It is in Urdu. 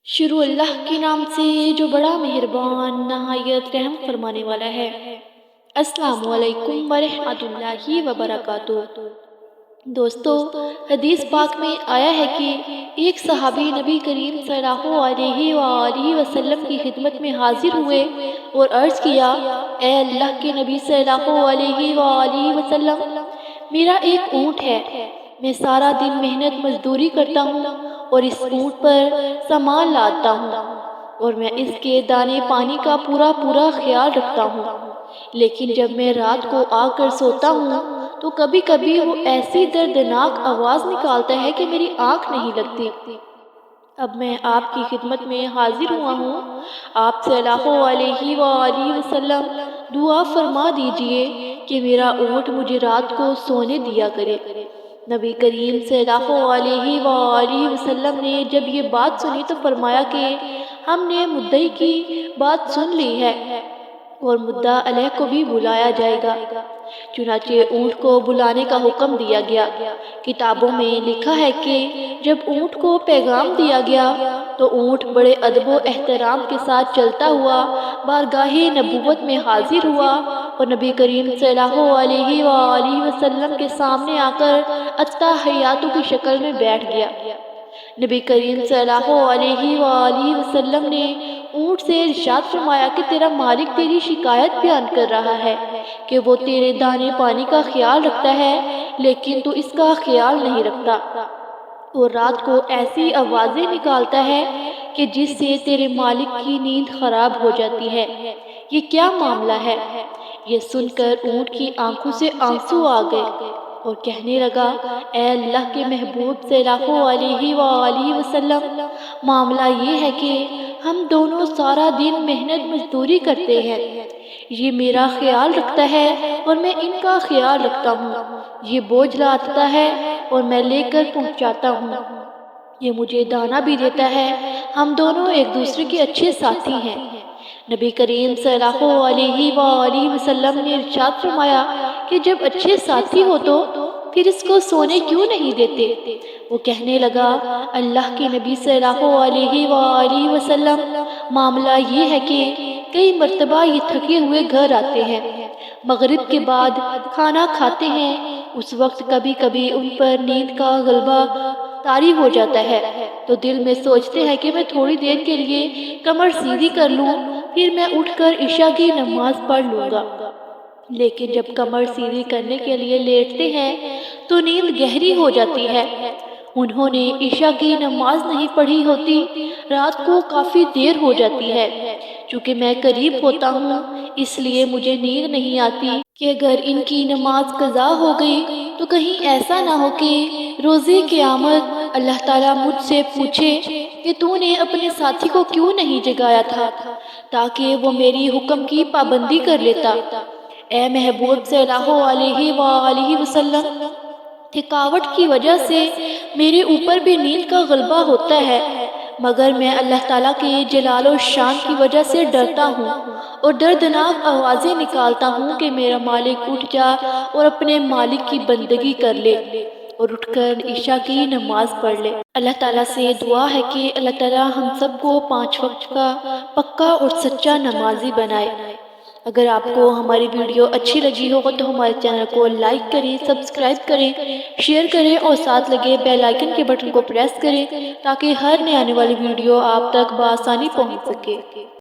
شروع اللہ کے نام سے جو بڑا مہربان نہایت رحم فرمانے والا ہے۔ السلام علیکم ورحمۃ اللہ وبرکاتہ۔ دوستو، حدیث پاک میں آیا ہے کہ ایک صحابی نبی کریم صلی اللہ علیہ وآلہ وسلم کی خدمت میں حاضر ہوئے اور عرض کیا، اے اللہ کے نبی صلی اللہ علیہ وآلہ وسلم، میرا ایک اونٹ ہے، میں سارا دن محنت مزدوری کرتا ہوں اور اس اونٹ پر سامان لاتا ہوں اور میں اس کے دانے پانی کا پورا خیال رکھتا ہوں، لیکن جب میں رات کو آ کر سوتا ہوں تو کبھی کبھی وہ ایسی دردناک آواز نکالتا ہے کہ میری آنکھ نہیں لگتی۔ اب میں آپ کی خدمت میں حاضر ہوا ہوں، آپ صلی اللہ علیہ وآلہ وسلم دعا فرما دیجئے کہ میرا اونٹ مجھے رات کو سونے دیا کرے۔ نبی کریم صلی اللہ علیہ وآلہ وسلم نے جب یہ بات سنی تو فرمایا کہ ہم نے مدعی کی بات سن لی ہے اور مدعا علیہ کو بھی بلایا جائے گا۔ چنانچہ اونٹ کو بلانے کا حکم دیا گیا۔ کتابوں میں لکھا ہے کہ جب اونٹ کو پیغام دیا گیا تو اونٹ بڑے ادب و احترام کے ساتھ چلتا ہوا بارگاہ نبوت میں حاضر ہوا اور نبی کریم صلی اللہ علیہ وآلہ وسلم کے سامنے آ کر التحیات کی شکل میں بیٹھ گیا۔ نبی کریم صلی اللہ علیہ وآلہ وسلم نے اونٹ سے ارشاد فرمایا کہ تیرا مالک تیری شکایت بیان کر رہا ہے کہ وہ تیرے دانے پانی کا خیال رکھتا ہے لیکن تو اس کا خیال نہیں رکھتا، اور رات کو ایسی آوازیں نکالتا ہے کہ جس سے تیرے مالک کی نیند خراب ہو جاتی ہے، یہ کیا معاملہ ہے؟ یہ سن کر اونٹ کی آنکھوں سے آنسو آ گئے اور کہنے لگا، اے اللہ کے محبوب صلی اللہ علیہ وآلہ وسلم، معاملہ یہ ہے کہ ہم دونوں سارا دن محنت مزدوری کرتے ہیں، یہ میرا خیال رکھتا ہے اور میں ان کا خیال رکھتا ہوں، یہ بوجھ لاتا ہے اور میں لے کر پہنچاتا ہوں، یہ مجھے دانا بھی دیتا ہے، ہم دونوں ایک دوسرے کے اچھے ساتھی ہیں۔ نبی کریم صلی اللہ علیہ وآلہ وسلم نے ارشاد فرمایا کہ جب اچھے ساتھی ہو تو پھر اس کو سونے کیوں نہیں دیتے؟ وہ کہنے لگا، اللہ کے نبی صلی اللہ علیہ وآلہ وسلم، معاملہ یہ ہے کہ کئی مرتبہ یہ تھکے ہوئے گھر آتے ہیں، مغرب کے بعد کھانا کھاتے ہیں، اس وقت کبھی کبھی ان پر نیند کا غلبہ طاری ہو جاتا ہے تو دل میں سوچتے ہیں کہ میں تھوڑی دیر کے لیے کمر سیدھی کر لوں، پھر میں اٹھ کر عشاء کی نماز پڑھ لوں گا، لیکن جب کمر سیدھی کرنے کے لیے لیٹتے ہیں تو نیند گہری ہو جاتی ہے، انہوں نے عشاء کی نماز نہیں پڑھی ہوتی، رات کو کافی دیر ہو جاتی ہے، چونکہ میں قریب ہوتا ہوں اس لیے مجھے نیند نہیں آتی کہ اگر ان کی نماز قضا ہو گئی تو کہیں ایسا نہ ہو کہ روز قیامت اللہ تعالیٰ مجھ سے پوچھے کہ تو نے اپنے ساتھی کو کیوں نہیں جگایا تھا تاکہ وہ میری حکم کی پابندی کر لیتا۔ اے محبوب صلی اللہ علیہ وآلہ وسلم، تھکاوٹ کی وجہ سے میرے اوپر بھی نیند کا غلبہ ہوتا ہے، مگر میں اللہ تعالیٰ کے جلال و شان کی وجہ سے ڈرتا ہوں اور دردناک آوازیں نکالتا ہوں کہ میرا مالک اٹھ جا اور اپنے مالک کی بندگی کر لے اور اٹھ کر عشاء کی نماز پڑھ لے۔ اللہ تعالیٰ سے دعا ہے کہ اللہ تعالیٰ ہم سب کو 5 وقت کا پکا اور سچا نمازی بنائے۔ اگر آپ کو ہماری ویڈیو اچھی لگی ہو تو ہمارے چینل کو لائک کریں، سبسکرائب کریں، شیئر کریں اور ساتھ لگے بیل آئیکن کے بٹن کو پریس کریں تاکہ ہر نئے آنے والی ویڈیو آپ تک بآسانی پہنچ سکے۔